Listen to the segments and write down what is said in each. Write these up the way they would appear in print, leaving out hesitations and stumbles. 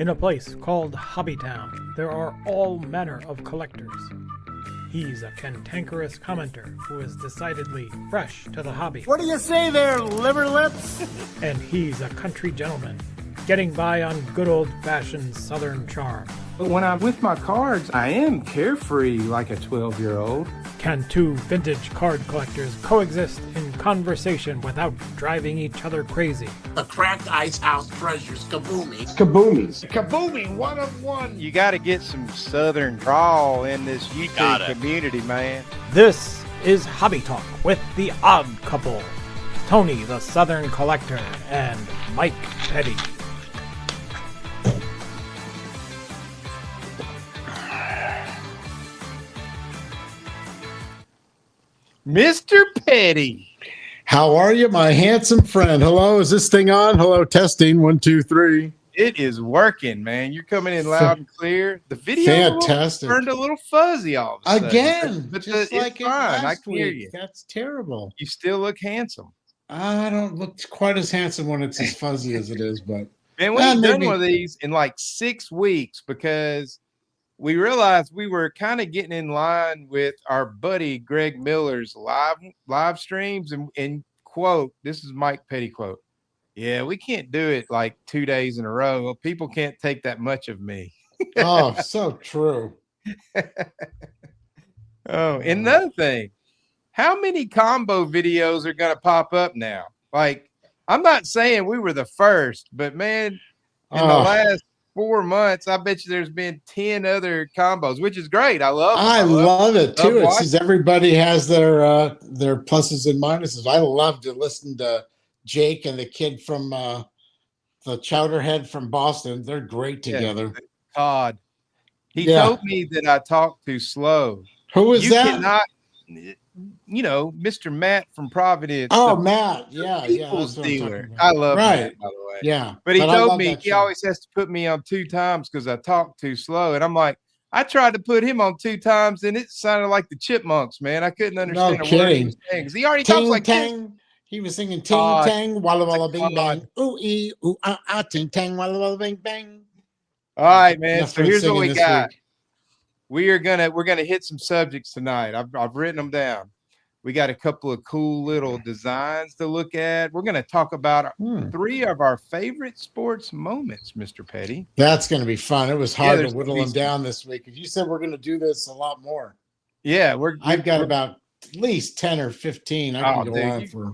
In a place called Hobbytown, there are all manner of collectors. He's a cantankerous commenter who is decidedly fresh to the hobby. What do you say there, liver lips? And he's a country gentleman, getting by on good old-fashioned Southern charm. But when I'm with my cards, I am carefree like a 12-year-old. Can two vintage card collectors coexist in conversation without driving each other crazy? The cracked ice house treasures kaboomies. Kaboomies. Kaboomie, one of one. You got to get some Southern drawl in this YouTube community, man. This is Hobby Talk with the Odd Couple, Tony the Southern Collector and Mike Petty. Mr. Petty. How are you, my handsome friend? Hello, is this thing on? Hello, testing, 1, 2, 3. It is working, man. You're coming in loud and clear. The video Fantastic. Turned a little fuzzy all of a sudden. Again, but just like it's fine. I can hear week. you. That's terrible. You still look handsome. I don't look quite as handsome when it's as fuzzy as it is, but Man, we've done one of these in like 6 weeks because we realized we were kind of getting in line with our buddy Greg Miller's live streams and quote, this is Mike Petty quote. Yeah, we can't do it like 2 days in a row. Well, people can't take that much of me. Oh, so true. Oh, another thing, how many combo videos are going to pop up now? Like, I'm not saying we were the first, but man, in the last 4 months, I bet you there's been 10 other combos, which is great. I love it too. It says everybody has their pluses and minuses. I love to listen to Jake and the kid from the Chowderhead from Boston. They're great together. Todd. He told me that I talk too slow. Who is that? Cannot, Mr. Matt from Providence. Oh, Matt. Yeah. People's dealer. I love Matt, by the way. Yeah. But he told me he always has to put me on 2 times because I talk too slow. And I'm like, I tried to put him on 2 times and it sounded like the Chipmunks, man. I couldn't understand a word he was saying because he already talks like tang. He was singing ting tang, walla walla bing bang, ooh ee ooh ting tang, walla walla bing bang. All right, man. So here's what we got. We're gonna hit some subjects tonight. I've written them down. We got a couple of cool little designs to look at. We're gonna talk about 3 of our favorite sports moments, Mr. Petty. That's gonna be fun. It was hard to whittle them down this week. If you said we're gonna do this a lot more. Yeah, I've got about at least 10 or 15. I can go on for.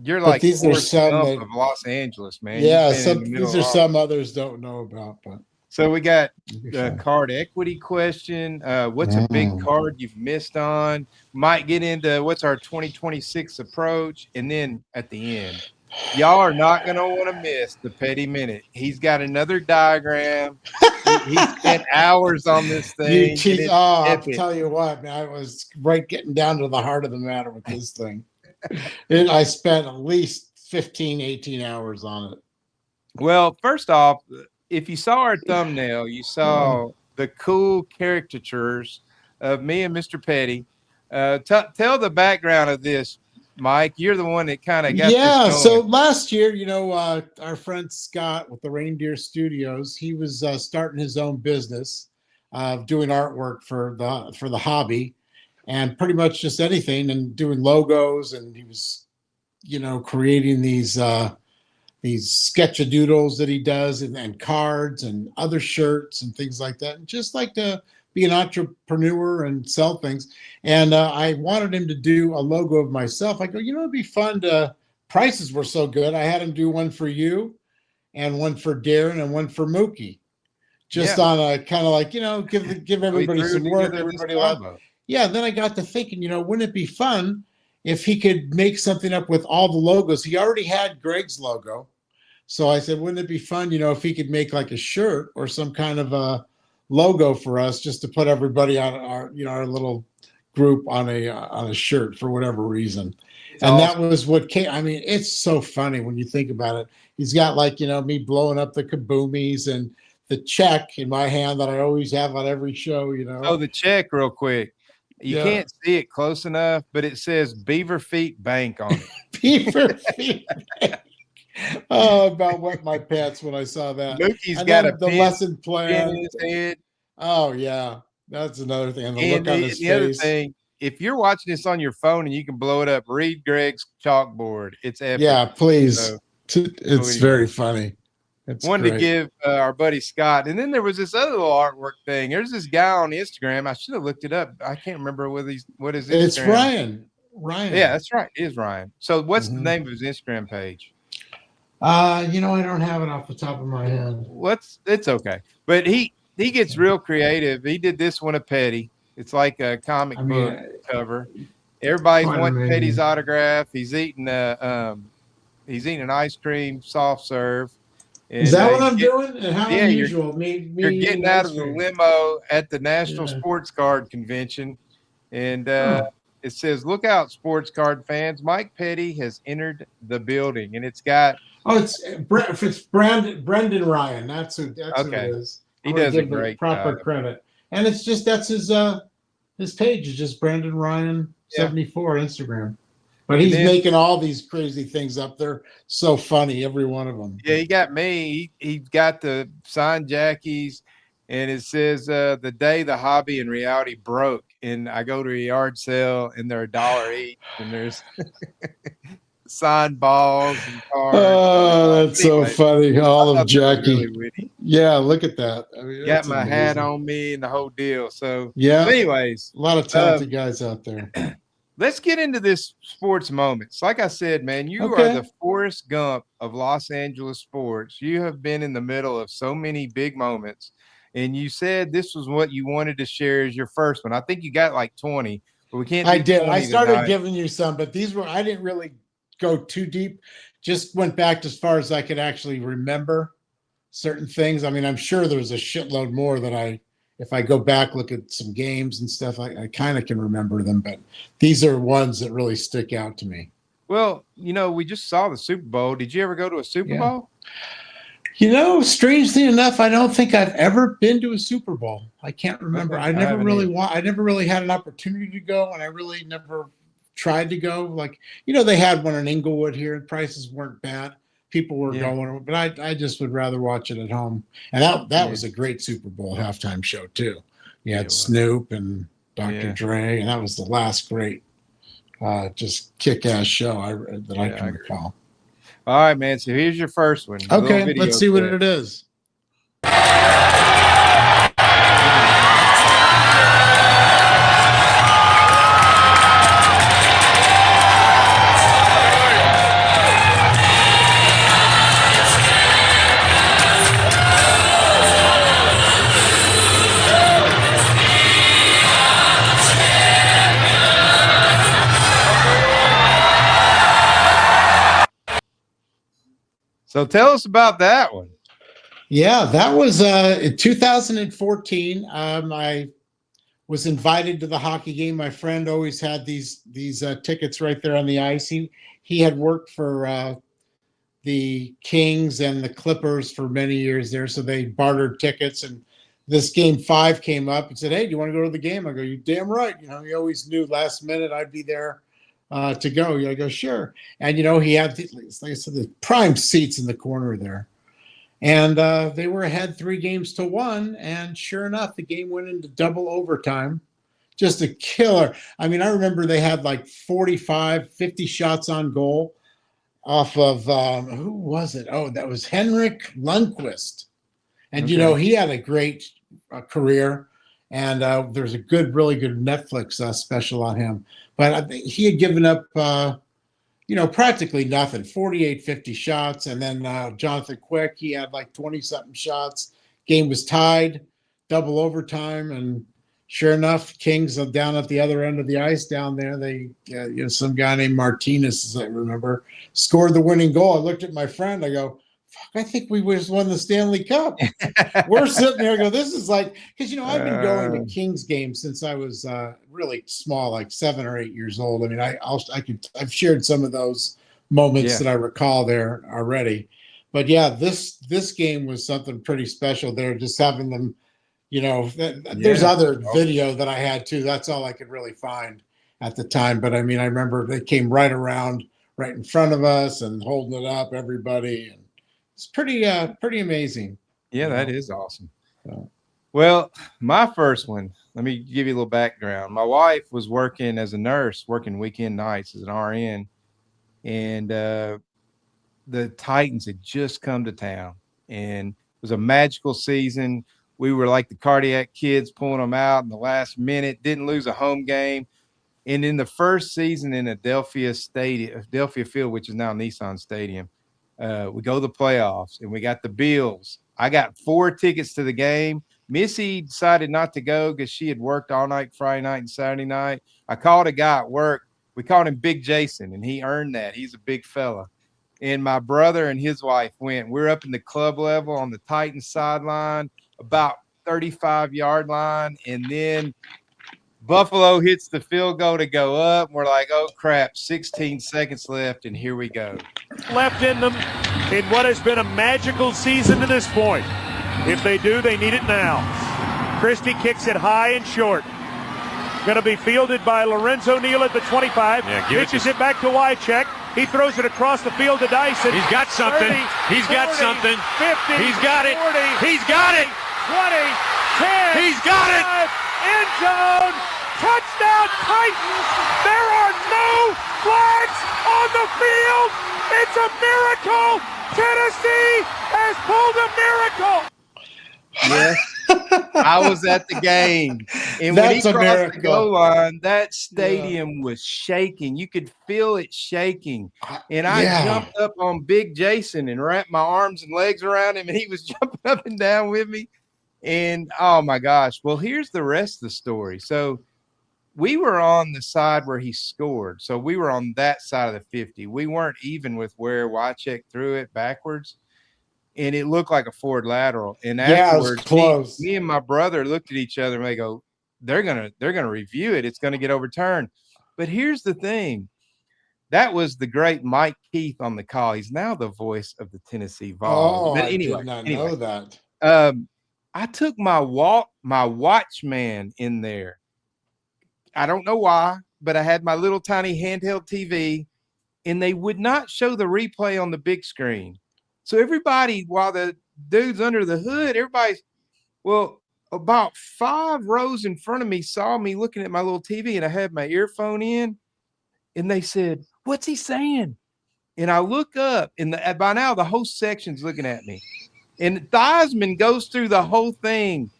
You're like these are some of Los Angeles, man. Yeah, these are some others don't know about, but. So we got the card equity question. What's a big card you've missed on? Might get into what's our 2026 approach. And then at the end, y'all are not going to want to miss the Petty Minute. He's got another diagram. He spent hours on this thing. I'll tell you what, man, I was getting down to the heart of the matter with this thing. I spent at least 15, 18 hours on it. Well, first off, if you saw our thumbnail, you saw the cool caricatures of me and Mr. Petty. Tell the background of this, Mike. You're the one that kind of got this going. So last year, our friend Scott with the Reindeer Studios, he was starting his own business of doing artwork for the hobby and pretty much just anything and doing logos. And he was, creating these sketchadoodles that he does and cards and other shirts and things like that. And just like to be an entrepreneur and sell things. And I wanted him to do a logo of myself. I go, it'd be fun prices were so good. I had him do one for you and one for Darren and one for Mookie. Just on a kind of like, give everybody some work. Everybody loved it. Yeah. Then I got to thinking, wouldn't it be fun if he could make something up with all the logos? He already had Greg's logo. So I said, wouldn't it be fun, if he could make like a shirt or some kind of a logo for us just to put everybody on our little group on a shirt for whatever reason. That was what came. I mean, it's so funny when you think about it. He's got like, me blowing up the kaboomies and the check in my hand that I always have on every show, Oh, the check real quick. You can't see it close enough, but it says Beaver Feet Bank on it. Beaver Feet Bank. About wet my pants when I saw that. Mookie's And got then a the lesson pin in plan. his head. Oh yeah, that's another thing. And the And look on his the other face. thing, if you're watching this on your phone and you can blow it up, read Greg's chalkboard. It's epic. Yeah, please. So, It's very funny. It's wanted to great. give our buddy Scott, and then there was this other little artwork thing. There's this guy on Instagram. I should have looked it up. I can't remember what his Instagram. It's Ryan. Ryan. Yeah, that's right. It is Ryan. So what's the Mhm. name of his Instagram page? I don't have it off the top of my head. It's okay. But he gets real creative. He did this one of Petty. It's like a comic book cover. Everybody's quite wanting amazing. Petty's autograph. He's eating an ice cream soft serve. And, Is that what I'm doing? And how yeah, unusual. You're getting out of the limo at the National Sports Card Convention, and it says, "Look out, sports card fans! Mike Petty has entered the building," and it's got. Oh, it's Brendan Ryan. That's who it is. He does a great proper job. credit, and it's just that's his page is just Brendan Ryan 74 Instagram. But he's making all these crazy things up. They're so funny, every one of them. Yeah, he got me. He got the signed Jackies, and it says the day the hobby and reality broke. And I go to a yard sale, and they're $1 each, and there's signed balls and cards. Oh, that's so funny. All of Jackie. Really yeah, look at that. I mean, got my hat on me and the whole deal. So yeah. So anyways, a lot of talented guys out there. Let's get into this sports moments. Like I said, man, you are the Forrest Gump of Los Angeles sports. You have been in the middle of so many big moments, and you said this was what you wanted to share as your first one. I think you got like 20, but we can't. I did. I started tonight. giving you some, but I didn't really go too deep. Just went back as far as I could actually remember certain things. I mean, I'm sure there's a shitload more that if I go back, look at some games and stuff, I kind of can remember them, but these are ones that really stick out to me. Well, we just saw the Super Bowl. Did you ever go to a Super Bowl? Strangely enough, I don't think I've ever been to a Super Bowl. I can't remember. Okay. I never really had an opportunity to go, and I really never tried to go. Like, they had one in Inglewood here, and prices weren't bad. People were going, but I just would rather watch it at home. And that was a great Super Bowl halftime show too. You had Snoop and Dr. Dre, and that was the last great, just kick-ass show I can recall. All right, man. So here's your first one. Okay, let's see what it is. So tell us about that one. Yeah, that was in 2014. I was invited to the hockey game. My friend always had these tickets right there on the ice. He had worked for the Kings and the Clippers for many years there, so they bartered tickets. And this game 5 came up and said, "Hey, do you want to go to the game?" I go, "You damn right." He always knew last minute I'd be there to go. I go, "Sure." And he had, like I said, the prime seats in the corner there. And they were ahead 3-1, and sure enough, the game went into double overtime. Just a killer. I mean, I remember they had like 45, 50 shots on goal off of who was it? Oh, that was Henrik Lundqvist. And he had a great career, and there's a really good Netflix special on him. But I think he had given up practically nothing, 48, 50 shots. And then Jonathan Quick, he had like 20-something shots. Game was tied, double overtime. And sure enough, Kings down at the other end of the ice down there, they, some guy named Martinez, as I remember, scored the winning goal. I looked at my friend, I go, "Fuck, I think we just won the Stanley Cup." We're sitting there, I go, this is like, because, I've been going to Kings games since I was really small, like 7 or 8 years old. I mean, I've shared some of those moments that I recall there already. But yeah, this game was something pretty special there, just having them, there's other video that I had too. That's all I could really find at the time. But I mean, I remember they came right around right in front of us and holding it up, everybody. And it's pretty amazing. Yeah, that is awesome. Well, my first one, let me give you a little background. My wife was working as a nurse, working weekend nights as an RN, and the Titans had just come to town, and it was a magical season. We were like the cardiac kids pulling them out in the last minute, didn't lose a home game. And in the first season in Adelphia Field, which is now Nissan Stadium, we go to the playoffs, and we got the Bills. I got 4 tickets to the game. Missy decided not to go because she had worked all night Friday night and Saturday night. I called a guy at work. We called him Big Jason, and he earned that. He's a big fella. And my brother and his wife went. We're up in the club level on the Titans sideline, about 35-yard line, and then Buffalo hits the field goal to go up. We're like, oh, crap, 16 seconds left, and here we go. Left in them in what has been a magical season to this point. If they do, they need it now. Christie kicks it high and short. Going to be fielded by Lorenzo Neal at the 25. Yeah, pitches it back to Wycheck. He throws it across the field to Dyson. He's got something. 30, He's got 40, something. 50, He's got it. 40, He's got it. 20, 10. He's got it. End zone. Touchdown Titans. There are no flags on the field. It's a miracle. Tennessee has pulled a miracle. Yeah, I was at the game, and when he crossed the goal line, that stadium was shaking. You could feel it shaking, and I jumped up on Big Jason and wrapped my arms and legs around him, and he was jumping up and down with me. And oh my gosh! Well, here's the rest of the story. So we were on the side where he scored, so we were on that side of the 50. We weren't even with where Wycheck threw it backwards. And it looked like a forward lateral. And afterwards, close. Me and my brother looked at each other and they go, they're gonna review it. It's gonna get overturned. But here's the thing. That was the great Mike Keith on the call. He's now the voice of the Tennessee Vols. But anyway, I did not know that. I took my Watchman in there. I don't know why, but I had my little tiny handheld TV, and they would not show the replay on the big screen. So everybody, while the dude's under the hood, about 5 rows in front of me saw me looking at my little TV, and I had my earphone in, and they said, "What's he saying?" And I look up, and by now the whole section's looking at me. And Theismann goes through the whole thing.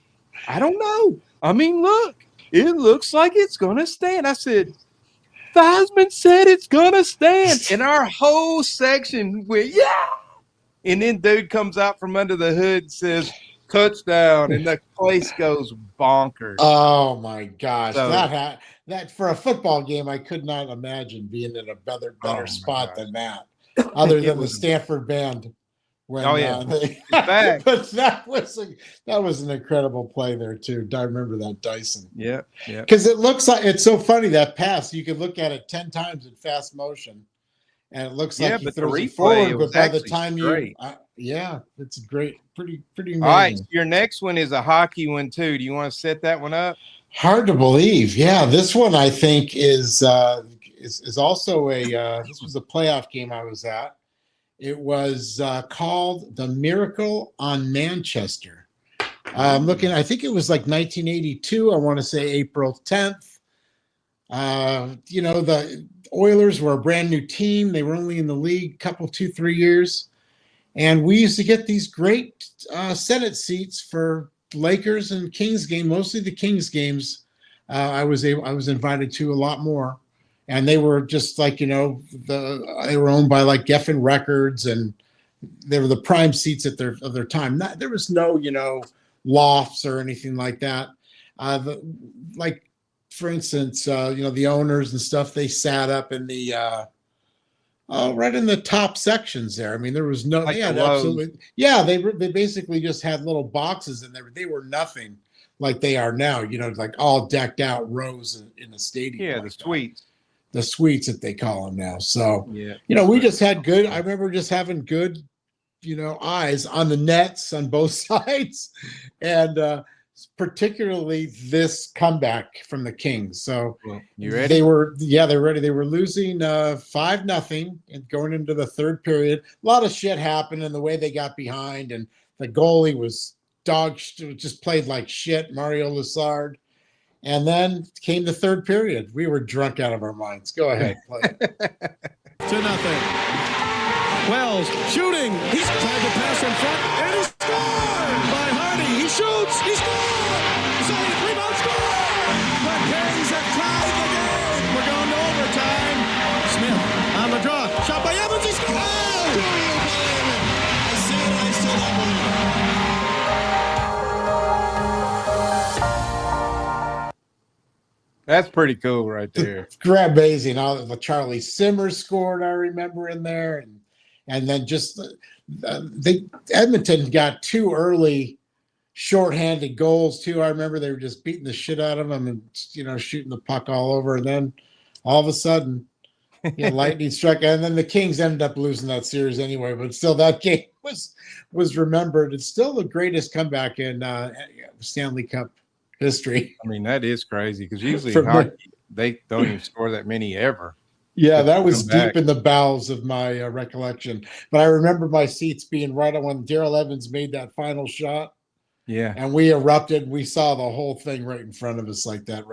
I don't know. I mean, look, it looks like it's going to stand. I said, Theismann said it's going to stand. And our whole section went, yeah. And then dude comes out from under the hood and says, touchdown, and the place goes bonkers. Oh my gosh. So, that for a football game, I could not imagine being in a better spot than that, other than the Stanford band. When, but that was an incredible play there too. I remember that Dyson. Yeah. Because it looks like it's so funny that pass. You could look at it 10 times in fast motion, and it looks like he throws it forward. But by the time it's great, pretty amazing. All right, your next one is a hockey one too. Do you want to set that one up? Hard to believe. Yeah, this one I think is also this was a playoff game I was at. It was called The Miracle on Manchester. I'm looking, I think it was like 1982. I want to say April 10th. The Oilers were a brand new team. They were only in the league 2-3 years. And we used to get these great Senate seats for Lakers and Kings game, mostly the Kings games. I was invited to a lot more. And they were just like, they were owned by like Geffen Records, and they were the prime seats of their time. There was no, lofts or anything like that. For instance, the owners and stuff, they sat up in the right in the top sections there. I mean, there was no, absolutely. Yeah, they basically just had little boxes, and they were nothing like they are now, like all decked out rows in the stadium. Yeah, like the suites. The suites that they call them now. So, we just had good, I remember just having good, eyes on the nets on both sides. And particularly this comeback from the Kings. So You ready? they're ready. They were losing 5-0 and going into the third period. A lot of shit happened in the way they got behind, and the goalie was just played like shit, Mario Lessard. And then came the third period. We were drunk out of our minds. Go ahead, play it. 2-0. Wells shooting. He's tried to pass in front, and he scored by Hardy. He shoots. He scores. It's only a 3-0 score. The Kings have tied the game. We're going to overtime. Smith on the draw. Shot by Evans. He scores. Oh! Do you believe it? I see it. I still don't believe it. That's pretty cool right there. Amazing. The Charlie Simmers scored, I remember, in there. And then just Edmonton got 2 early shorthanded goals, too. I remember they were just beating the shit out of them and, shooting the puck all over. And then all of a sudden, lightning struck. And then the Kings ended up losing that series anyway. But still, that game was remembered. It's still the greatest comeback in Stanley Cup history. I mean, that is crazy because usually hockey, they don't even score that many ever. Yeah, that was deep in the bowels of my recollection. But I remember my seats being right on when Darrell Evans made that final shot. Yeah. And we erupted. We saw the whole thing right in front of us like that,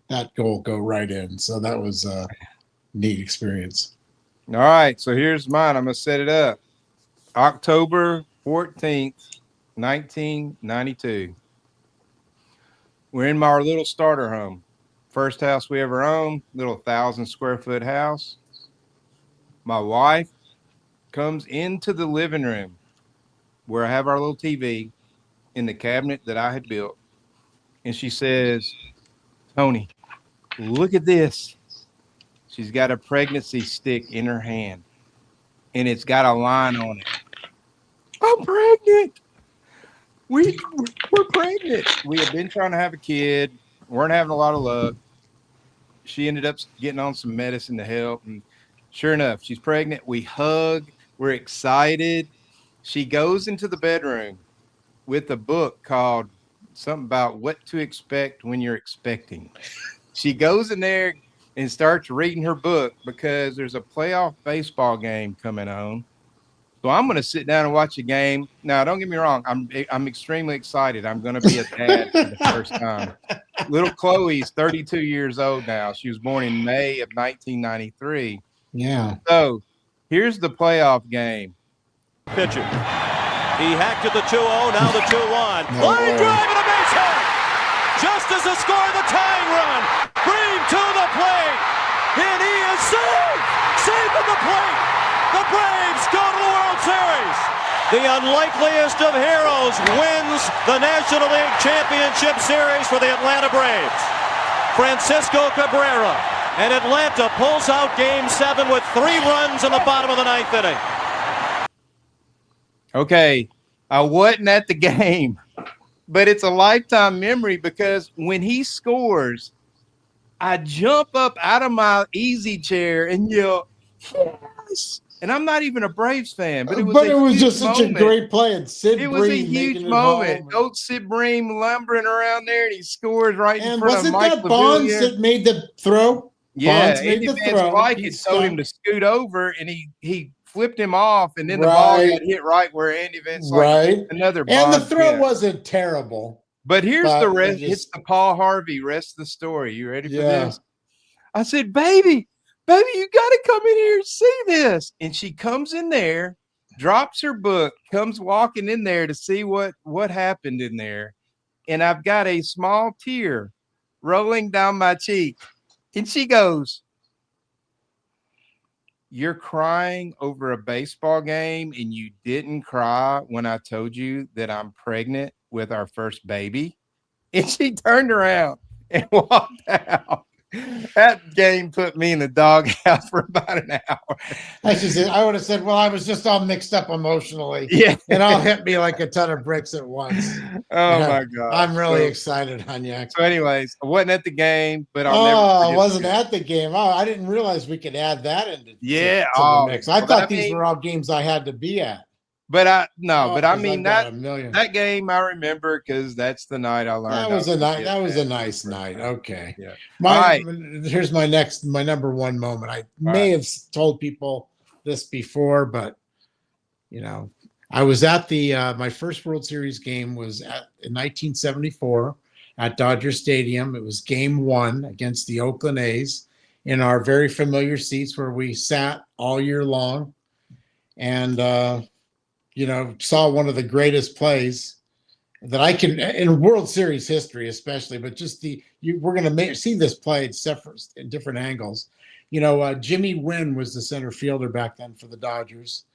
that goal go right in. So that was a neat experience. All right. So here's mine. I'm going to set it up. October 14th, 1992. We're in our little starter home. First house we ever owned, little 1,000 square foot house. My wife comes into the living room where I have our little TV in the cabinet that I had built. And she says, Tony, look at this. She's got a pregnancy stick in her hand and it's got a line on it. I'm pregnant. We're pregnant. We had been trying to have a kid. Weren't having a lot of luck. She ended up getting on some medicine to help. And sure enough, she's pregnant. We hug. We're excited. She goes into the bedroom with a book called something about what to expect when you're expecting. She goes in there and starts reading her book because there's a playoff baseball game coming on. So I'm going to sit down and watch a game. Now, don't get me wrong. I'm extremely excited. I'm going to be a dad for the first time. Little Chloe's 32 years old now. She was born in May of 1993. Yeah. So here's the playoff game. Pitcher. He hacked to the 2-0, now the 2-1. Line drive and a base hit. Just as the score of the tying run. Green to the plate. And he is safe. Safe at the plate. The Braves go to the World Series. The unlikeliest of heroes wins the National League Championship Series for the Atlanta Braves. Francisco Cabrera, and Atlanta pulls out Game 7 with 3 runs in the bottom of the 9th inning. Okay, I wasn't at the game, but it's a lifetime memory because when he scores, I jump up out of my easy chair and yell, yes! And I'm not even a Braves fan, but it was just such a great play. And it was a huge moment. Old Sid Bream lumbering around there, and he scores right in front of Mike wasn't that Bonds that made the throw? Yeah, Bonds made the throw. Like it told him to scoot over, and he flipped him off, and then the ball got hit right where Andy Vince another. And the throw wasn't terrible. But here's the rest. It's the Paul Harvey rest of the story. You ready for this? I said, baby, you got to come in here and see this. And she comes in there, drops her book, comes walking in there to see what happened in there. And I've got a small tear rolling down my cheek. And she goes, you're crying over a baseball game and you didn't cry when I told you that I'm pregnant with our first baby? And she turned around and walked out. That game put me in the doghouse for about an hour. I would have said, well, I was just all mixed up emotionally. Yeah. It all hit me like a ton of bricks at once. Oh, my God. I'm really excited, Hanyak. So anyways, I wasn't at the game, but I wasn't at the game. Oh, I didn't realize we could add that into the mix. I thought these were all games I had to be at. But I I've mean got a million. that game I remember because that's the night I learned. That was a night. That was a nice night. Okay. Yeah. Here's my number one moment. I may have told people this before, but I was at the my first World Series game was in 1974 at Dodger Stadium. It was Game 1 against the Oakland A's in our very familiar seats where we sat all year long, and saw one of the greatest plays that I can in World Series history, especially. But just we're going to see this played in different angles. Jimmy Wynn was the center fielder back then for the Dodgers,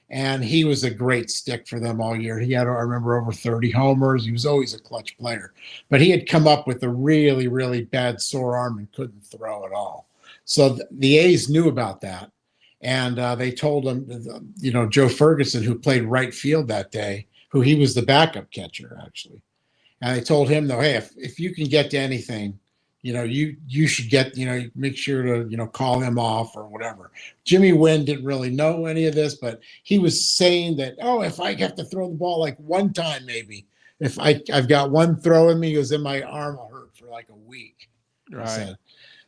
and he was a great stick for them all year. He had, I remember, over 30 homers. He was always a clutch player, but he had come up with a really, really bad sore arm and couldn't throw at all. So the A's knew about that. And they told him, Joe Ferguson, who played right field that day, who he was the backup catcher, actually. And they told him, though, hey, if you can get to anything, you should get, make sure to, call him off or whatever. Jimmy Wynn didn't really know any of this, but he was saying that, if I have to throw the ball like one time, maybe, if I've got one throw in me, he goes, then my arm will hurt for like a week. Right.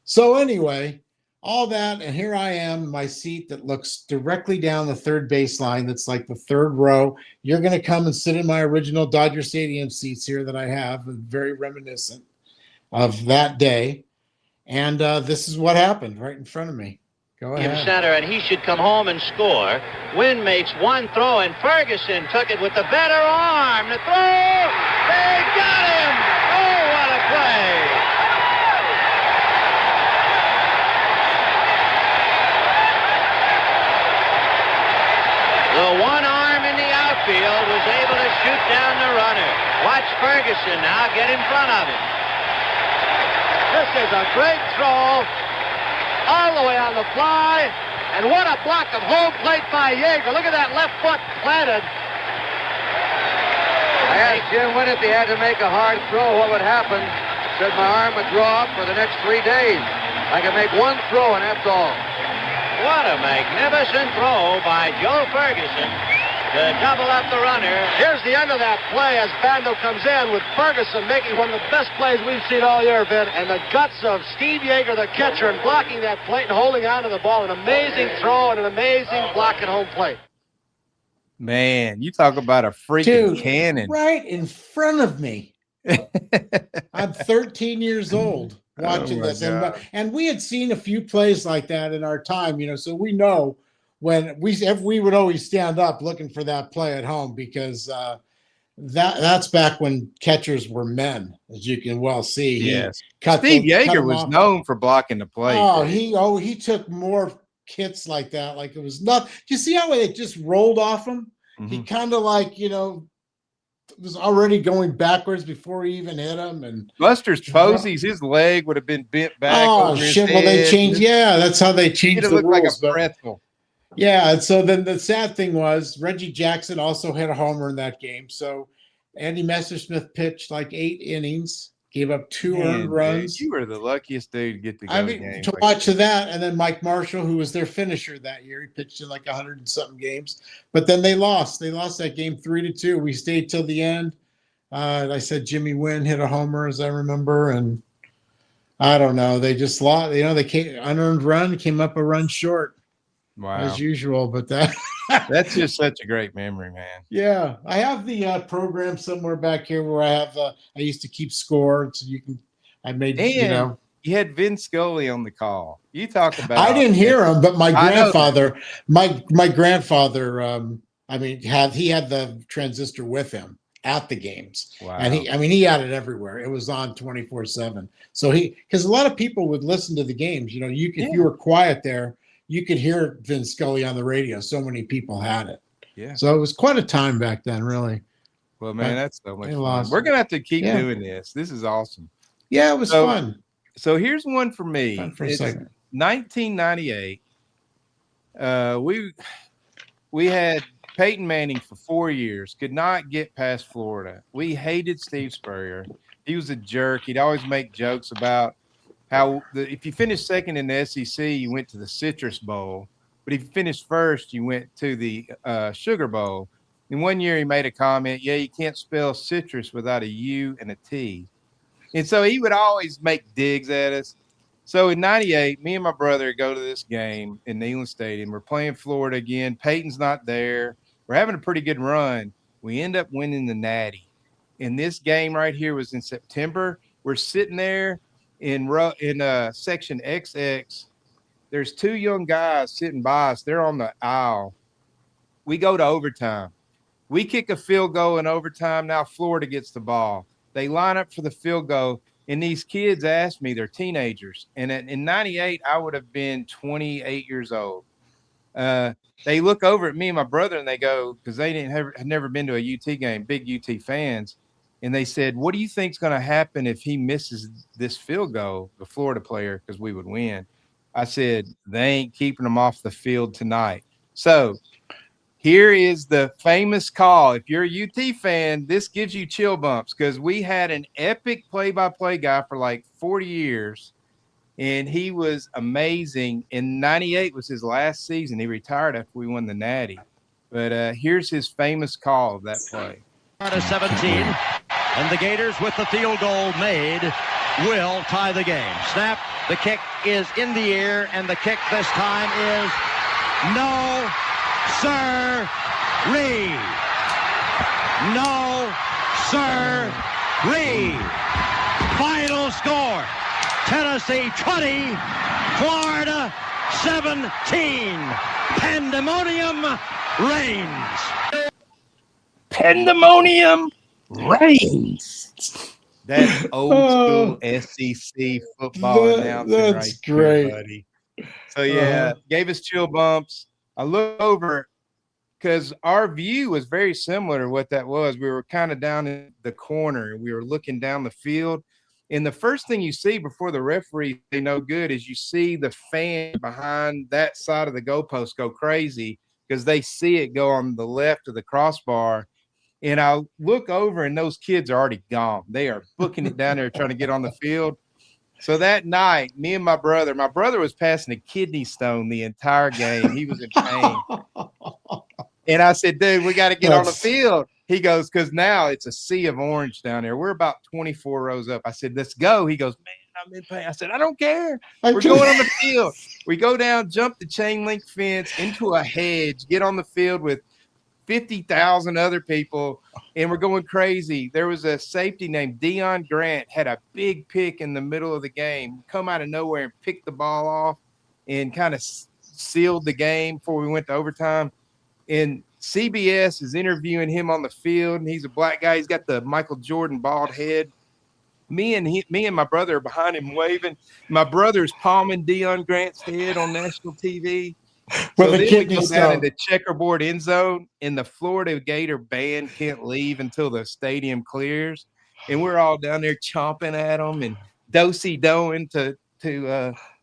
So anyway, all that, and here I am in my seat that looks directly down the third baseline. That's like the third row. You're going to come and sit in my original Dodger Stadium seats here that I have, very reminiscent of that day. And this is what happened right in front of me. Go ahead. Center, and he should come home and score. Wynn makes one throw, and Ferguson took it with the better arm. The throw! They got him! Oh, what a play! The one arm in the outfield was able to shoot down the runner. Watch Ferguson now get in front of him. This is a great throw all the way on the fly. And what a block of home plate by Yeager. Look at that left foot planted. I asked Jim Wynn if he had to make a hard throw, what would happen. Said my arm would draw up for the next 3 days. I could make one throw, and that's all. What a magnificent throw by Joe Ferguson to double up the runner. Here's the end of that play as Bando comes in with Ferguson making one of the best plays we've seen all year, Vin, and the guts of Steve Yeager, the catcher, and blocking that plate and holding on to the ball. An amazing throw and an amazing block at home plate. Man, you talk about a freaking cannon. Right in front of me. I'm 13 years old. Watching this, and we had seen a few plays like that in our time, so we know when we would always stand up looking for that play at home, because that's back when catchers were men, as you can well see. Yes, Steve Yeager was known for blocking the play. He took more hits like that, like it was not. Do you see how it just rolled off him? Mm-hmm. He kind of like was already going backwards before he even hit him. And Buster's Posey's, his leg would have been bent back. Oh shit! Well, they changed. Yeah, that's how they changed the rules. Like a pretzel. Yeah, and so then the sad thing was Reggie Jackson also hit a homer in that game. So Andy Messersmith pitched like 8 innings, gave up 2 earned runs. You were the luckiest dude to get to go to watch that. And then Mike Marshall, who was their finisher that year, he pitched in like 100 and something games. But then they lost. They lost that game 3-2. We stayed till the end. I said Jimmy Wynn hit a homer, as I remember, and I don't know. They just lost. They came unearned run, came up a run short. Wow, as usual. But that's just such a great memory, man. Yeah, I have the program somewhere back here where I have. I used to keep score, so you can. I made You had Vin Scully on the call. You talk about. I didn't hear him, but my grandfather, my grandfather. He had the transistor with him at the games. Wow. And he had it everywhere. It was on 24/7. So because a lot of people would listen to the games. If you were quiet there, you could hear Vin Scully on the radio. So many people had it. Yeah. So it was quite a time back then, really. Well, man, that's so much fun. We're going to have to keep doing this. This is awesome. Yeah, it was fun. So here's one for me. For a second. 1998. We had Peyton Manning for 4 years, could not get past Florida. We hated Steve Spurrier. He was a jerk. He'd always make jokes about how if you finished second in the SEC, you went to the Citrus Bowl. But if you finished first, you went to the Sugar Bowl. And one year he made a comment, yeah, you can't spell citrus without a U and a T. And so he would always make digs at us. So in 98, me and my brother go to this game in Neyland Stadium. We're playing Florida again. Peyton's not there. We're having a pretty good run. We end up winning the Natty. And this game right here was in September. We're sitting there in section XX. There's two young guys sitting by us. They're on the aisle. We go to overtime. We kick a field goal in overtime. Now Florida gets the ball. They line up for the field goal. And these kids asked me, they're teenagers. And in 98, I would have been 28 years old. They look over at me and my brother and they go, because they had never been to a UT game, big UT fans. And they said, what do you think's going to happen if he misses this field goal, the Florida player, because we would win? I said, they ain't keeping him off the field tonight. So here is the famous call. If you're a UT fan, this gives you chill bumps because we had an epic play-by-play guy for like 40 years, and he was amazing. In 98 was his last season. He retired after we won the Natty. But here's his famous call of that play. 17, and the Gators with the field goal made will tie the game. Snap, the kick is in the air, and the kick this time is no, sir-ree. No, sir-ree. Final score, Tennessee 20, Florida 17. Pandemonium reigns. Pandemonium reigns. That's old school SEC football announcing. That's great, there, buddy. So yeah, gave us chill bumps. I looked over because our view was very similar to what that was. We were kind of down in the corner. We were looking down the field. And the first thing you see before the referee say no good is you see the fan behind that side of the goalpost go crazy because they see it go on the left of the crossbar. And I look over and those kids are already gone. They are booking it down there trying to get on the field. So that night, me and my brother was passing a kidney stone the entire game. He was in pain. And I said, dude, we got to get on the field. He goes, because now it's a sea of orange down there. We're about 24 rows up. I said, let's go. He goes, man, I'm in pain. I said, I don't care. We're going on the field. We go down, jump the chain link fence into a hedge, get on the field with 50,000 other people, and we're going crazy. There was a safety named Deion Grant, had a big pick in the middle of the game, come out of nowhere and pick the ball off and kind of sealed the game before we went to overtime. And CBS is interviewing him on the field, and he's a black guy. He's got the Michael Jordan bald head. Me and my brother are behind him waving. My brother's palming Deion Grant's head on national TV. So then we go down in the checkerboard end zone, and the Florida Gator band can't leave until the stadium clears. And we're all down there chomping at them and do-si-doing to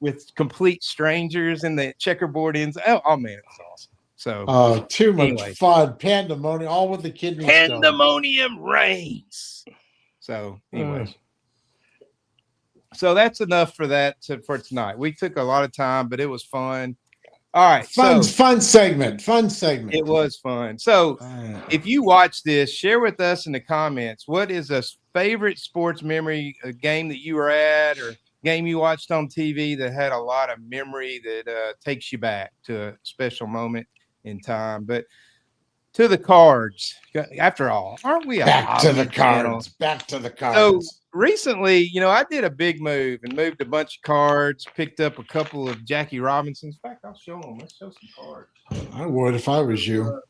with complete strangers in the checkerboard ends. Oh man, it's awesome. So too much fun. Pandemonium, all with the kidney stone. Pandemonium reigns. So anyways. So that's enough for that for tonight. We took a lot of time, but it was fun. All right. Fun segment. It was fun. So if you watch this, share with us in the comments, what is a favorite sports memory, a game that you were at or game you watched on TV that had a lot of memory that takes you back to a special moment in time. But to the cards, after all, aren't we back to the cards? Back to the cards. So recently, I did a big move and moved a bunch of cards, picked up a couple of Jackie Robinson's. In fact, I'll show them. Let's show some cards. I would if I was you.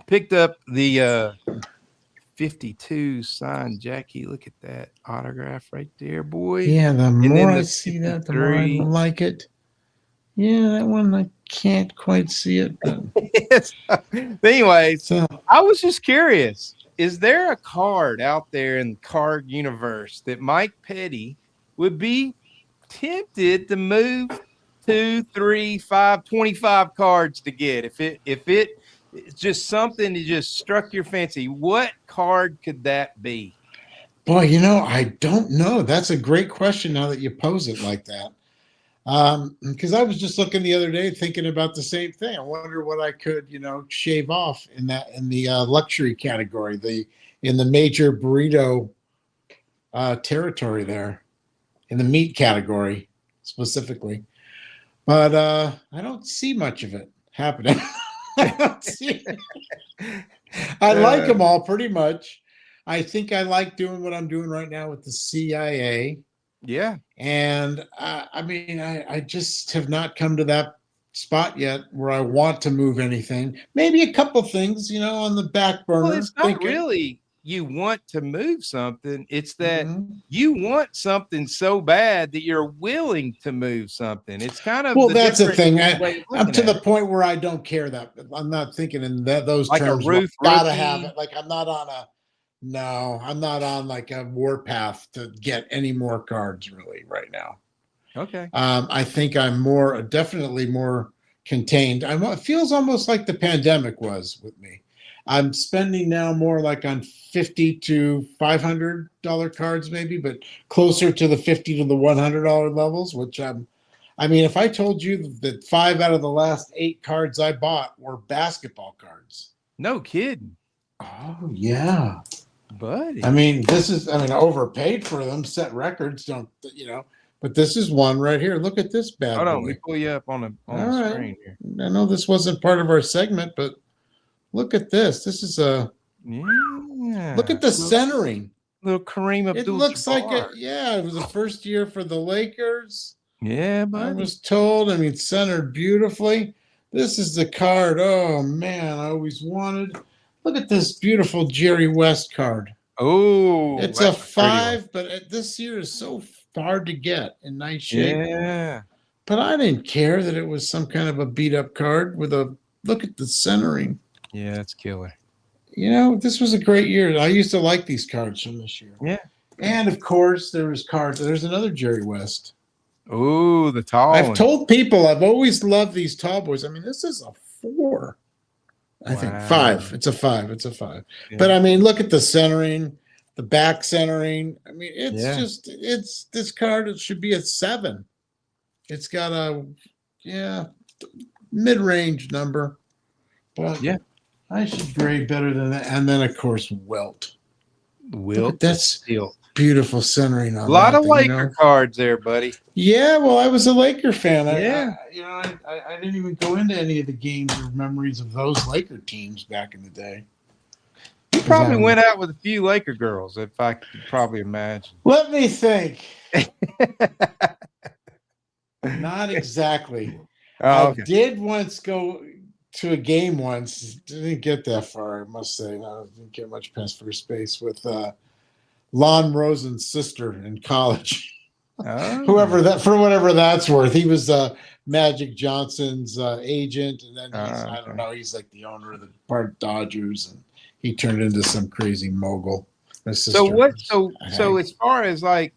Picked up the 52 signed Jackie. Look at that autograph right there, boy. Yeah, the more I see that, the more I like it. Yeah, that one I can't quite see it. But anyway, so I was just curious. Is there a card out there in the card universe that Mike Petty would be tempted to move 2, 3, 5, 25 cards to get? If it's just something that just struck your fancy, what card could that be? Boy, I don't know. That's a great question now that you pose it like that. Because I was just looking the other day, thinking about the same thing. I wonder what I could, shave off in the luxury category, in the major burrito territory there, in the meat category specifically. But I don't see much of it happening. I don't see it. I like them all pretty much. I think I like doing what I'm doing right now with the CIA. Yeah. And I just have not come to that spot yet where I want to move anything. Maybe a couple things, on the back burner. Well, it's not really you want to move something. It's that you want something so bad that you're willing to move something. It's kind of that's the thing. I'm to the point where I don't care that I'm not thinking in those like terms. A roof gotta rookie. have it. Like I'm not on like a warpath to get any more cards really right now. Okay. I think I'm definitely more contained. It feels almost like the pandemic was with me. I'm spending now more like on $50 to $500 cards maybe, but closer to the $50 to the $100 levels, which if I told you that 5 out of the last 8 cards I bought were basketball cards. No kidding. Oh yeah. Buddy. This is overpaid for them, set records, but this is one right here. Look at this bad boy. Hold on, let me pull you up on the screen here. I know this wasn't part of our segment, but look at this. This is look at the centering. Little Kareem Abdul-Jabbar. It looks like it was the first year for the Lakers. Yeah, buddy. I was told. Centered beautifully. This is the card. Oh man, I always wanted. Look at this beautiful Jerry West card. Oh, it's a 5, but this year is so hard to get in nice shape. Yeah. But I didn't care that it was some kind of a beat up card with look at the centering. Yeah, that's killer. This was a great year. I used to like these cards from this year. Yeah. And of course, there was cards. There's another Jerry West. Oh, the tall I've one. told people I've always loved these tall boys. This is a 4. I think 5. It's a 5. It's a 5. Yeah. But look at the centering, the back centering. It's this card. It should be a 7. It's got a mid-range number, but I should grade better than that. And then of course Wilt. That's beautiful centering on a lot of thing, Laker cards there, buddy. Yeah, well, I was a Laker fan. Yeah. I didn't even go into any of the games or memories of those Laker teams back in the day. You probably went out with a few Laker girls, if I could probably imagine. Let me think. Not exactly. I did once go to a game once. Didn't get that far, I must say. I didn't get much past first base with Lon Rosen's sister in college. For whatever that's worth. He was Magic Johnson's agent, and then I don't know, he's like the owner of the Park Dodgers, and he turned into some crazy mogul. So as far as like,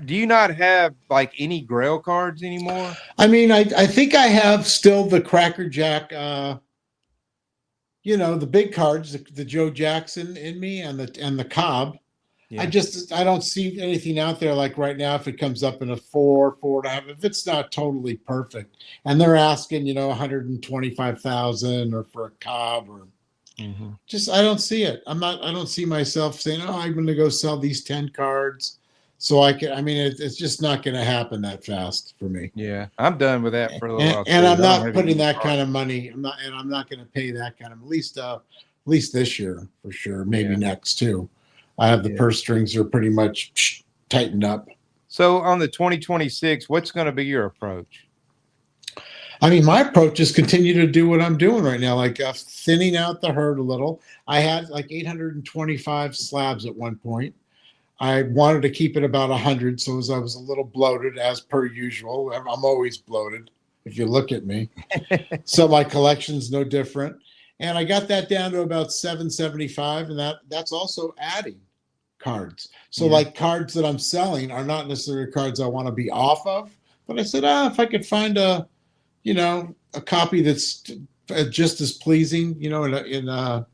do you not have like any Grail cards anymore? I think I have still the Cracker Jack, the big cards, the Joe Jackson in me, and the Cobb. Yeah. I don't see anything out there like right now. If it comes up in a 4, 4.5, if it's not totally perfect, and they're asking, $125,000 or for a Cobb or I don't see it. I don't see myself saying, I'm going to go sell these 10 cards. So it's just not going to happen that fast for me. Yeah, I'm done with that for a little while. And I'm not putting that kind of money. I'm not going to pay that kind of, at least this year for sure. Maybe next too. I have the purse strings are pretty much tightened up. So on the 2026, what's going to be your approach? My approach is continue to do what I'm doing right now, like thinning out the herd a little. I had like 825 slabs at one point. I wanted to keep it about 100, so I was a little bloated as per usual. I'm always bloated if you look at me. So my collection's no different. And I got that down to about 775, and that's also adding cards. So like cards that I'm selling are not necessarily cards I want to be off of, but I said, if I could find a copy that's just as pleasing, in a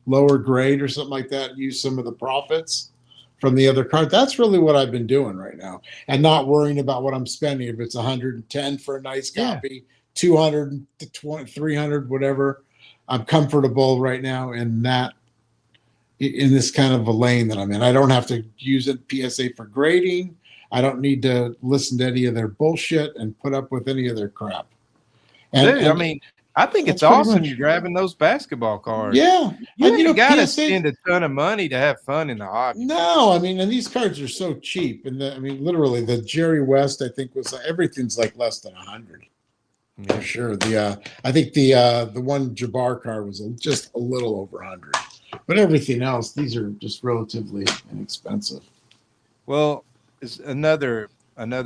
lower grade or something like that, use some of the profits. from the other card. That's really what I've been doing right now, and not worrying about what I'm spending. If it's 110 for a nice copy, 200 to 20, 300, whatever, I'm comfortable right now in this kind of a lane that I'm in. I don't have to use it PSA for grading. I don't need to listen to any of their bullshit and put up with any of their crap. Dude, I mean, I think it's awesome you're grabbing those basketball cards. Yeah. You ain't got to spend a ton of money to have fun in the hobby. No, I mean, and these cards are so cheap. And I mean, literally, the Jerry West, I think, was everything's like less than 100. For sure. I think the one Jabbar card was just a little over 100. But everything else, these are just relatively inexpensive. Well, it's another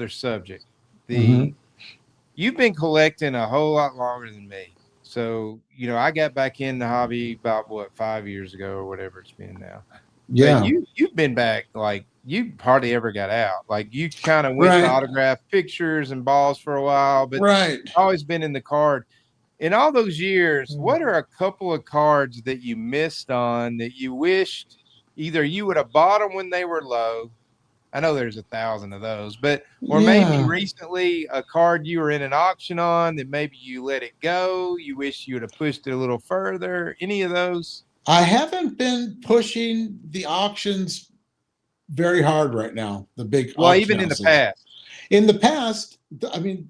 subject. You've been collecting a whole lot longer than me. So, I got back in the hobby about 5 years ago or whatever it's been now. Yeah. But you've been back, like, you hardly ever got out. Like, you kind of went to autograph pictures and balls for a while, but always been in the card. In all those years, what are a couple of cards that you missed on that you wished either you would have bought them when they were low? I know there's 1,000 of those, or maybe recently a card you were in an auction on that maybe you let it go. You wish you would have pushed it a little further. Any of those? I haven't been pushing the auctions very hard right now. The big even in the past. In the past, I mean,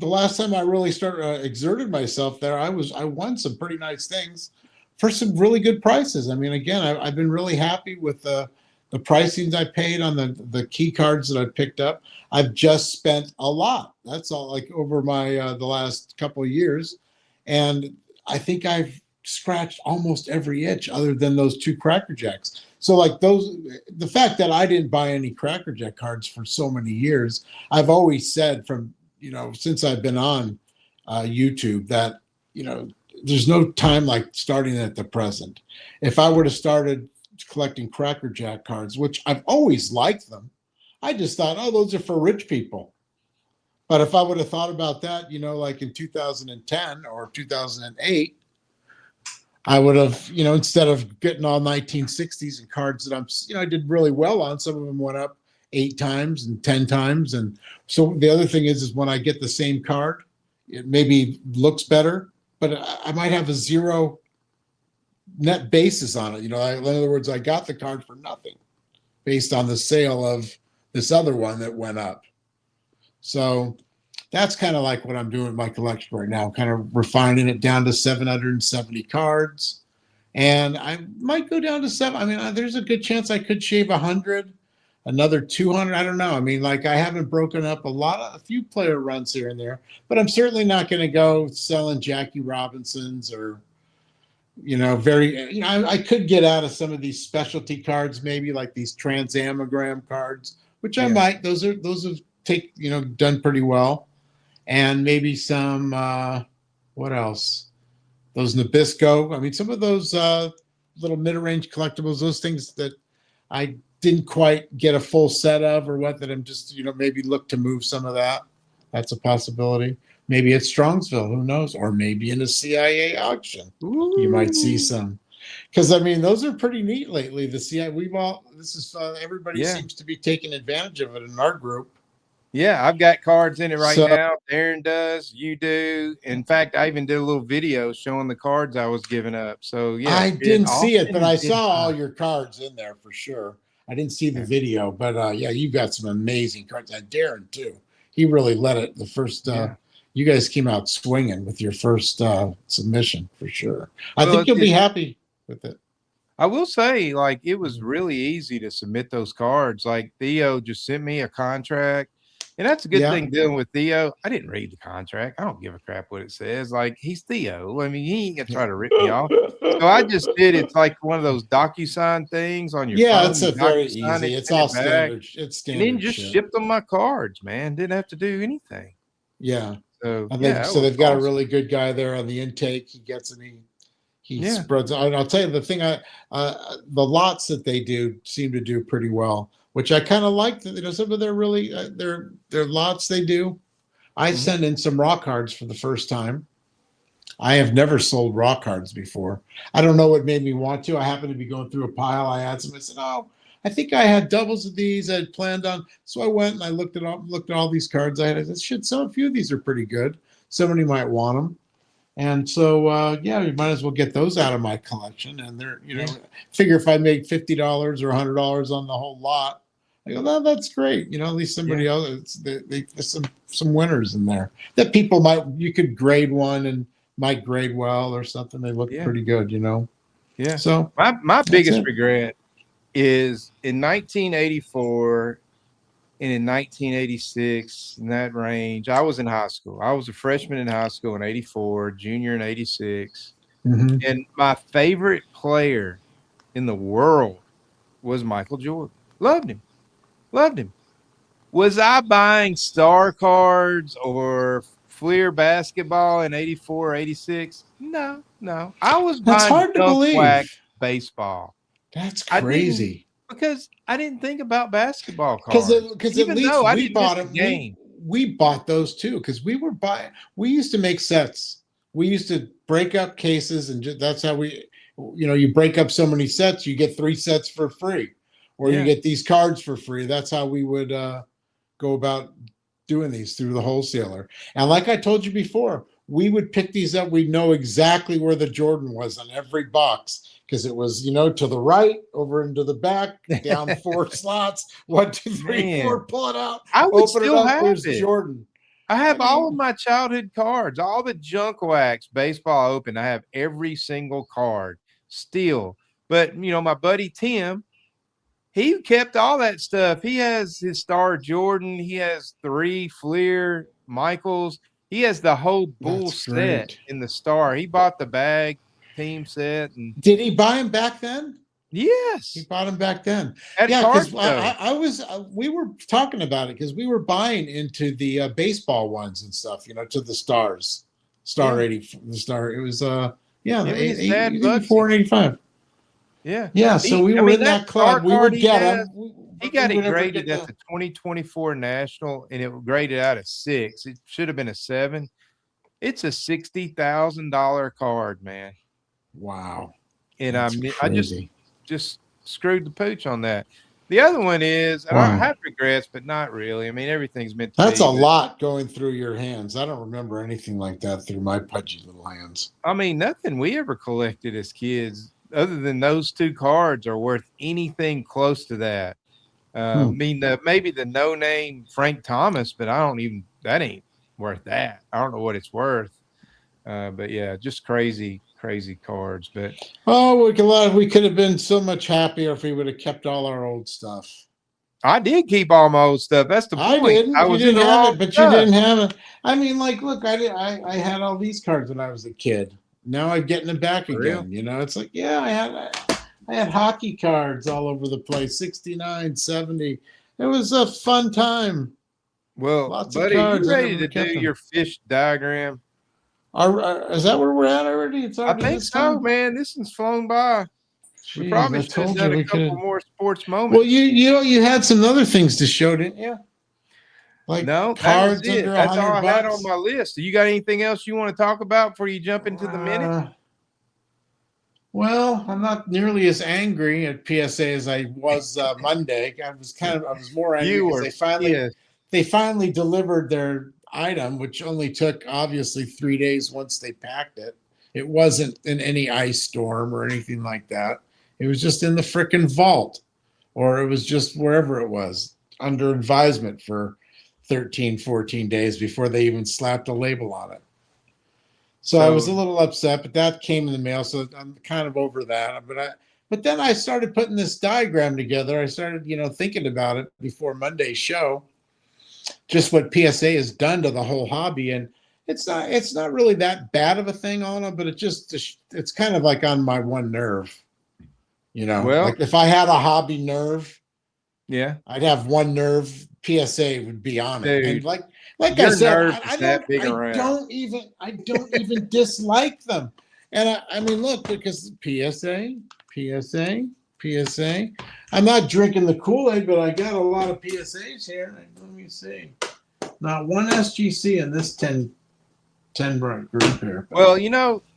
the last time I really started exerted myself there, I won some pretty nice things for some really good prices. I mean, again, I've been really happy with the pricings I paid on the key cards that I picked up. I've just spent a lot. That's all, like over my the last couple of years, and I think I've scratched almost every itch other than those 2 Cracker Jacks. So like the fact that I didn't buy any Cracker Jack cards for so many years, I've always said from since I've been on YouTube that there's no time like starting at the present. If I would have started collecting Cracker Jack cards, which I've always liked them, I just thought, those are for rich people. But if I would have thought about that, like in 2010 or 2008, I would have, instead of getting all 1960s and cards that I did really well on, some of them went up 8 times and 10 times. And so the other thing is when I get the same card, it maybe looks better, but I might have a 0 net basis on it. In other words, I got the card for nothing based on the sale of this other one that went up. So that's kind of like what I'm doing with my collection right now, kind of refining it down to 770 cards. And I might go down to 7. I mean, there's a good chance I could shave 100, another 200. I don't know. I mean, like, I haven't broken up a few player runs here and there, but I'm certainly not going to go selling Jackie Robinsons or, I could get out of some of these specialty cards, maybe like these Trans-Amogram cards, which I might. Those have done pretty well. And maybe some, what else? Those Nabisco. I mean, some of those little mid-range collectibles, those things that I didn't quite get a full set of or what, that I'm just, maybe look to move some of that. That's a possibility. Maybe at Strongsville, who knows? Or maybe in a CIA auction. Ooh. You might see some. Because, I mean, those are pretty neat lately. The CIA, everybody seems to be taking advantage of it in our group. Yeah, I've got cards in it now. Aaron does, you do. In fact, I even did a little video showing the cards I was giving up. So, yeah. I didn't see it, but I saw all your cards in there for sure. I didn't see the video, but you've got some amazing cards. Darren, too. He really led it the first you guys came out swinging with your first submission for sure. I think you'll be happy with it. I will say, like, it was really easy to submit those cards. Like, Theo just sent me a contract. And that's a good thing dealing with Theo. I didn't read the contract. I don't give a crap what it says. Like, he's Theo. I mean, he ain't going to try to rip me off. So I just did. It's like one of those DocuSign things on your phone. Yeah, it's very easy. It's all standard. It's standard. And then just shipped them my cards, man. Didn't have to do anything. Yeah. So, so they've got a really good guy there on the intake. He gets it. He spreads. I'll tell you the thing. The lots that they do seem to do pretty well, which I kind of like. Some of their really their lots they do. I send in some raw cards for the first time. I have never sold raw cards before. I don't know what made me want to. I happened to be going through a pile. I had some. I said, I think I had doubles of these I had planned on. So I went and I looked at all these cards I had. I said, shit, a few of these are pretty good. Somebody might want them. And so, yeah, you might as well get those out of my collection. And they're, figure if I make $50 or $100 on the whole lot, I go, no, that's great. At least somebody else, there's some winners in there that people you could grade one and might grade well or something. They look pretty good, Yeah. So my biggest regret is in 1984 and in 1986, in that range, I was in high school. I was a freshman in high school in 84, junior in 86. Mm-hmm. And my favorite player in the world was Michael Jordan. Loved him. Was I buying star cards or Fleer basketball in 84, 86? No. I was That's buying hard to believe. wax baseball. That's crazy. Because I didn't think about basketball cards. Because at least we bought them. Game. We bought those too because we used to make sets. We used to break up cases and that's how you break up so many sets, you get 3 sets for free, or you get these cards for free. That's how we would go about doing these through the wholesaler. And like I told you before, we would pick these up. We know exactly where the Jordan was on every box. Because it was, to the right, over into the back, down 4 slots, 1, 2, 3, 4, pull it out. I would open still it up, have there's it. Jordan. I have all of my childhood cards, all the junk wax baseball open. I have every single card still. But my buddy Tim, he kept all that stuff. He has his star Jordan. He has 3 Fleer Michaels. He has the whole bull set in the star. He bought the bag. Team set. And did he buy him back then? Yes, he bought him back then. Yeah, because I was. We were talking about it because we were buying into the baseball ones and stuff. To the stars, star 80, the star. It was the 84 and 85. Yeah. So we were in that club. We would get him. He got it graded at the 2024 National, and it graded out a 6. It should have been a 7. It's a $60,000 card, man. Wow. And I just screwed the pooch on that. The other one is, and I have regrets, but not really. I mean, everything's meant to That's be. a lot going through your hands. I don't remember anything like that through my pudgy little hands. I mean, nothing we ever collected as kids, other than those 2 cards, are worth anything close to that. I mean, maybe the no-name Frank Thomas, but that ain't worth that. I don't know what it's worth. But yeah, just crazy cards. But we could have been so much happier if we would have kept all our old stuff. I did keep all my old stuff. That's the point. I didn't. I was you didn't have it, but stuff. You didn't have it. I mean, look, I had all these cards when I was a kid. Now I'm getting them back again. It's like, I had hockey cards all over the place. 69, 70. It was a fun time. Well, lots buddy, of cards. You ready to do your fish diagram? Is that where we're at already? I think so, man. This one's flown by. We probably should have done a couple more sports moments. Well, you had some other things to show, didn't you? Like cards under $100. That's all I had on my list. You got anything else you want to talk about before you jump into the minute? Well, I'm not nearly as angry at PSA as I was Monday. I was more angry because they finally delivered their item, which only took obviously 3 days once they packed it. It wasn't in any ice storm or anything like that. It was just in the frickin' vault, or it was just wherever it was under advisement for 13, 14 days before they even slapped a label on it. So I was a little upset, but that came in the mail, so I'm kind of over that. But then I started putting this diagram together. I started, thinking about it before Monday's show, just what PSA has done to the whole hobby, and it's not really that bad of a thing on it, but it's kind of like on my one nerve, Well, like if I had a hobby nerve, I'd have one nerve. PSA would be on it, and like I said, I don't even dislike them. And I mean, look, because PSA. I'm not drinking the Kool-Aid, but I got a lot of PSAs here. Let me see. Not one SGC in this 10 group here. Well,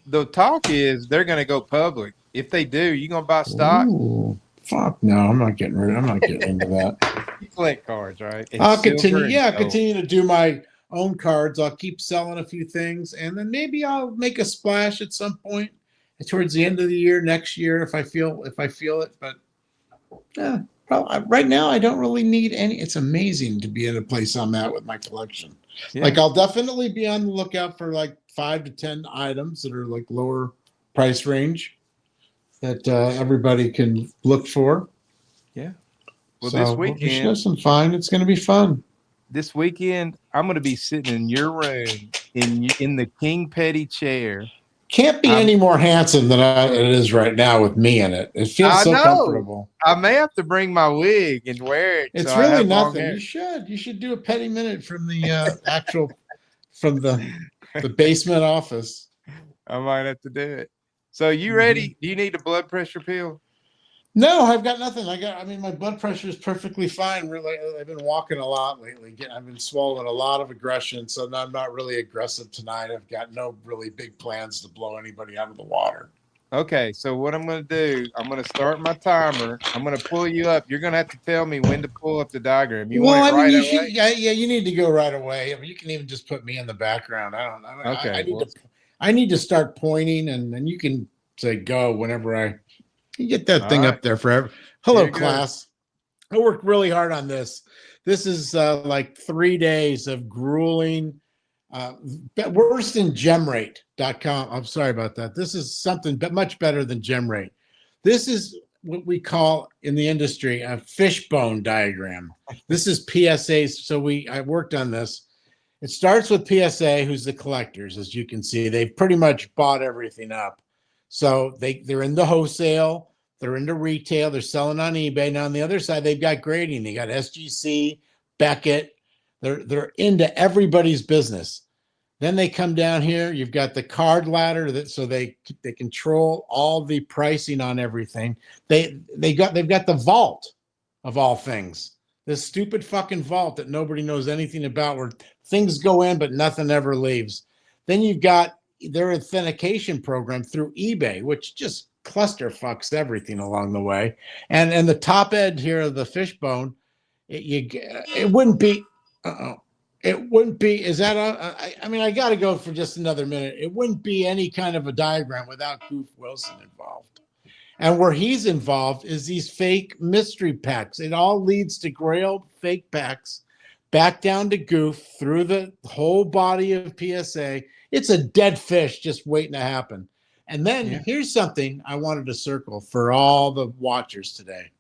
the talk is they're going to go public. If they do, you going to buy stock? Ooh, Fuck no, I'm not getting into that. You collect cards, right? And I'll silver continue. and Yeah, gold. continue to do my own cards. I'll keep selling a few things, and then maybe I'll make a splash at some point towards the end of the year, next year, if I feel it. But yeah, right now I don't really need any. It's amazing to be in a place I'm at with my collection. Yeah. Like I'll definitely be on the lookout for like 5 to 10 items that are like lower price range that everybody can look for. Yeah. Well, So this we'll just weekend, have some fun. It's going to be fun. this weekend, I'm going to be sitting in your room in the King Petty chair. Can't be any more handsome than it is right now with me in it. It feels so comfortable. I may have to bring my wig and wear it. It's so I really have long nothing. hair. You should do a Petty Minute from the from the basement office. I might have to do it. So you ready? Do you need a blood pressure pill? No, I've got nothing. My blood pressure is perfectly fine. Really, I've been walking a lot lately. I've been swallowing a lot of aggression, so I'm not really aggressive tonight. I've got no really big plans to blow anybody out of the water. Okay, so what I'm going to do, I'm going to start my timer. I'm going to pull you up. You're going to have to tell me when to pull up the diagram. You want it right away? You need to go right away. I mean, you can even just put me in the background. I don't know. Okay. I need to start pointing, and then you can say go whenever you get that thing up there forever. Hello, class. I worked really hard on this. This is like 3 days of grueling, worse than gemrate.com. I'm sorry about that. This is something much better than gemrate. This is what we call in the industry a fishbone diagram. This is PSAs. So I worked on this. It starts with PSA, who's the collectors. As you can see, they've pretty much bought everything up. So they're in the wholesale, they're into retail, they're selling on eBay. Now on the other side, they've got grading. They got SGC, Beckett. They're into everybody's business. Then they come down here. You've got the card ladder, so they control all the pricing on everything. They've got the vault of all things. This stupid fucking vault that nobody knows anything about, where things go in but nothing ever leaves. Then you've got their authentication program through eBay, which just clusterfucks everything along the way. And the top end here of the fishbone, it wouldn't be. It wouldn't be. Is that? I got to go for just another minute. It wouldn't be any kind of a diagram without Goof Wilson involved. And where he's involved is these fake mystery packs. It all leads to Grail fake packs, back down to Goof through the whole body of PSA. It's a dead fish just waiting to happen. And then here's something I wanted to circle for all the watchers today.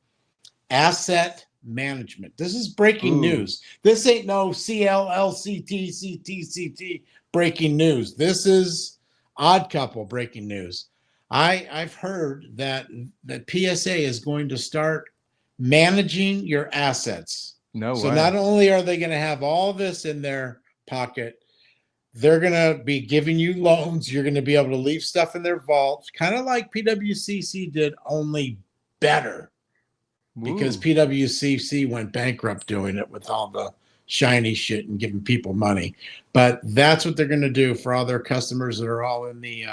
Asset management. This is breaking news. This ain't no CLLCT breaking news. This is Odd Couple breaking news. I've heard that PSA is going to start managing your assets. So not only are they going to have all this in their pocket, they're going to be giving you loans. You're going to be able to leave stuff in their vaults, kind of like PWCC did, only better. Because PWCC went bankrupt doing it with all the shiny shit and giving people money. But that's what they're going to do for all their customers that are all in the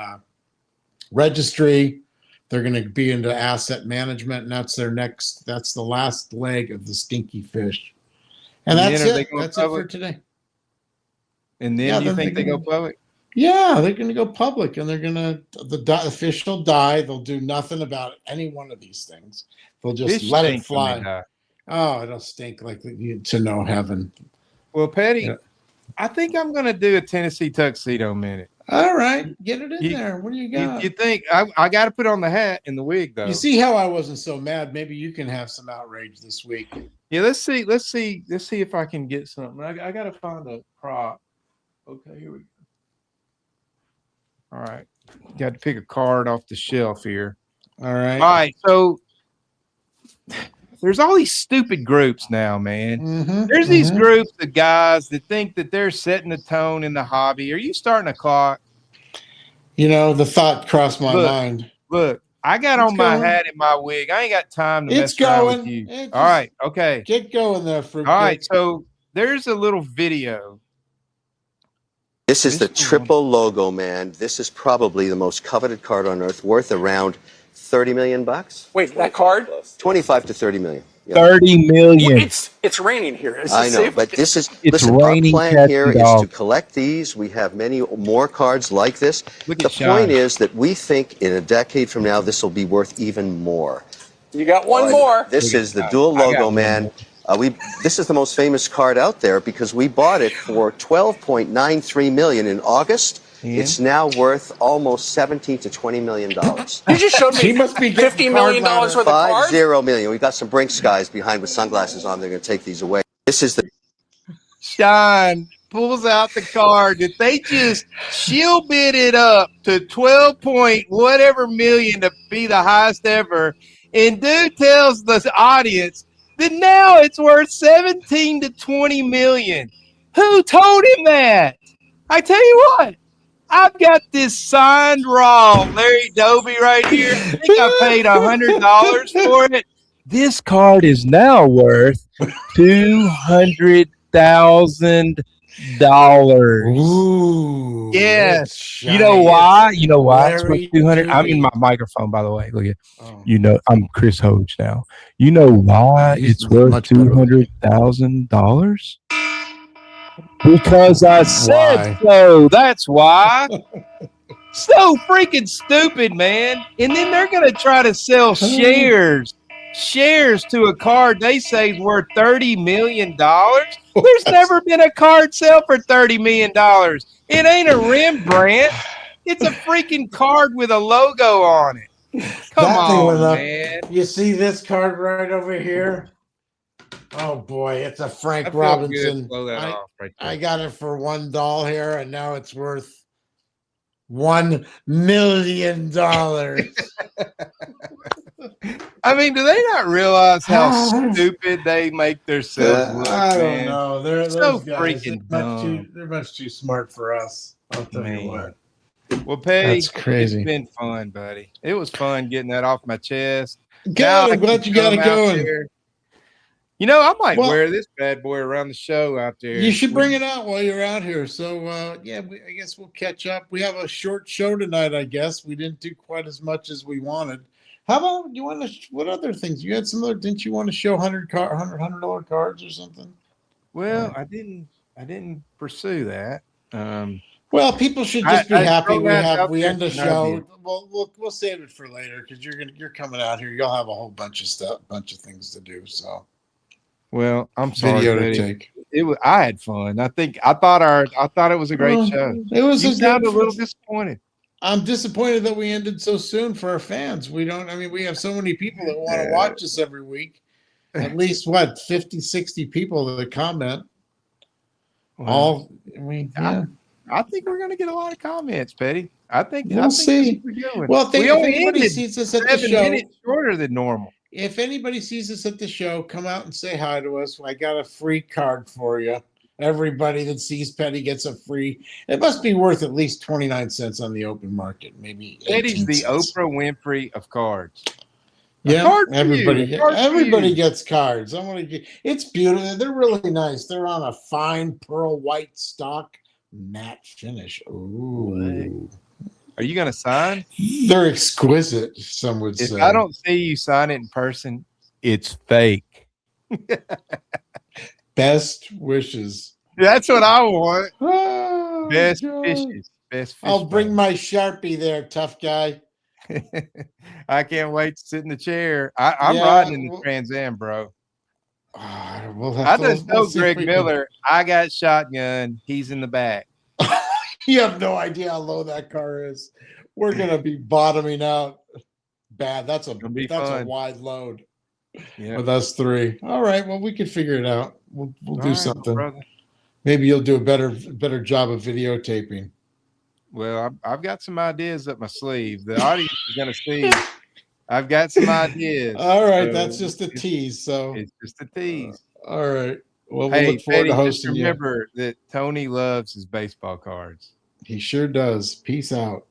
registry. They're going to be into asset management, and that's the last leg of the stinky fish. And that's it. That's it for today. And then you think they go public? Yeah, they're going to go public, and the fish will die. They'll do nothing about any one of these things. They'll just let it fly. Oh, it'll stink like to no heaven. Well, Petty, I think I'm going to do a Tennessee Tuxedo Minute. All right, get it in there. What do you got? You think I got to put on the hat and the wig, though? You see how I wasn't so mad? Maybe you can have some outrage this week. Yeah, let's see if I can get something. I got to find a prop. Okay, here we go. All right, got to pick a card off the shelf here. All right. So there's all these stupid groups now, man. There's these groups of guys that think that they're setting the tone in the hobby. Are you starting a clock? You know, the thought crossed my mind. Look, I got on my hat and my wig. I ain't got time to mess around with you. All right, okay. Get going there, fruit. All right, so there's a little video. This is the triple logo, man. This is probably the most coveted card on earth, worth around 30 million bucks. Wait, that card? 25 to 30 million. Yeah. 30 million. It's raining here. I know, but this is It's listen. Our raining plan here is dog. to collect these. We have many more cards like this. Look The at Sean. point is that we think in a decade from now this will be worth even more. You got one more. This is the dual logo, man. This is the most famous card out there because we bought it for $12.93 million in August. It's now worth almost $17 to $20 million. You just showed me He must be $50 million worth of cards. $50 million. We've got some Brinks guys behind with sunglasses on. They're going to take these away. This is the Sean pulls out the card that they just shill bid it up to 12 point whatever million to be the highest ever. And dude tells the audience that now it's worth 17 to 20 million. Who told him that? I tell you what, I've got this signed raw Larry Doby right here. I think I paid $100 for it. This card is now worth $200,000. Ooh. Yes. You know why? You know why it's worth 200. I'm in my microphone, by the way. Look at. You know, I'm Chris Hoge now. You know why it's worth $200,000? Because I said so. That's why. So freaking stupid, man. And then they're going to try to sell shares to a card they say is worth $30 million. There's never been a card sell for $30 million. It ain't a Rembrandt. It's a freaking card with a logo on it. Come on, man. You see this card right over here? Oh boy, it's a Frank Robinson. I got it for $1 here, and now it's worth $1 million. I mean, do they not realize how stupid they make themselves look? I don't know. They're so those guys, freaking dumb. they're much too smart for us. I'll tell you what. Well, Pay, That's crazy. It's been fun, buddy. It was fun getting that off my chest. Good. I'm glad you got it going. You know, I might wear this bad boy around the show out there. You should bring it out while you're out here. So, I guess we'll catch up. We have a short show tonight, I guess. We didn't do quite as much as we wanted. How about you want to? What other things? You had some other? Didn't you want to show $100 cards or something? Well, I didn't pursue that. Well, people should just be happy we end the there. show. We'll save it for later because you're coming out here. You'll have a whole bunch of things to do. So, well, I'm sorry. Video to take. I had fun. I thought it was a great show. It was. You sound a little disappointed. I'm disappointed that we ended so soon for our fans. We have so many people that want to watch us every week. At least 50, 60 people that comment. Well, I think we're going to get a lot of comments, Petty. We'll see. Well, if anybody sees us at the show, 7 minutes shorter than normal. If anybody sees us at the show, come out and say hi to us. I got a free card for you. Everybody that sees Petty gets a free. It must be worth at least 29 cents on the open market, maybe. Petty's the Oprah Winfrey of cards. Yeah, everybody gets cards. It's beautiful. They're really nice. They're on a fine pearl white stock matte finish. Ooh. Are you going to sign? They're exquisite, some would say. If I don't see you sign it in person, it's fake. Best wishes. That's what I want. Oh, Best God. fishes. Best fish. I'll bring my Sharpie there, tough guy. I can't wait to sit in the chair. I'm riding in the Trans Am, bro. I just told Greg Miller, I got shotgun. He's in the back. You have no idea how low that car is. We're gonna be bottoming out bad. That's a wide load. Yeah. With us three. All right. Well, we can figure it out. We'll do something. Brother. Maybe you'll do a better job of videotaping. Well, I've got some ideas up my sleeve. The audience is gonna see. I've got some ideas. All right, so that's just a tease. So it's just a tease. All right. Well, we'll look forward to hosting you. Remember that Tony loves his baseball cards. He sure does. Peace out.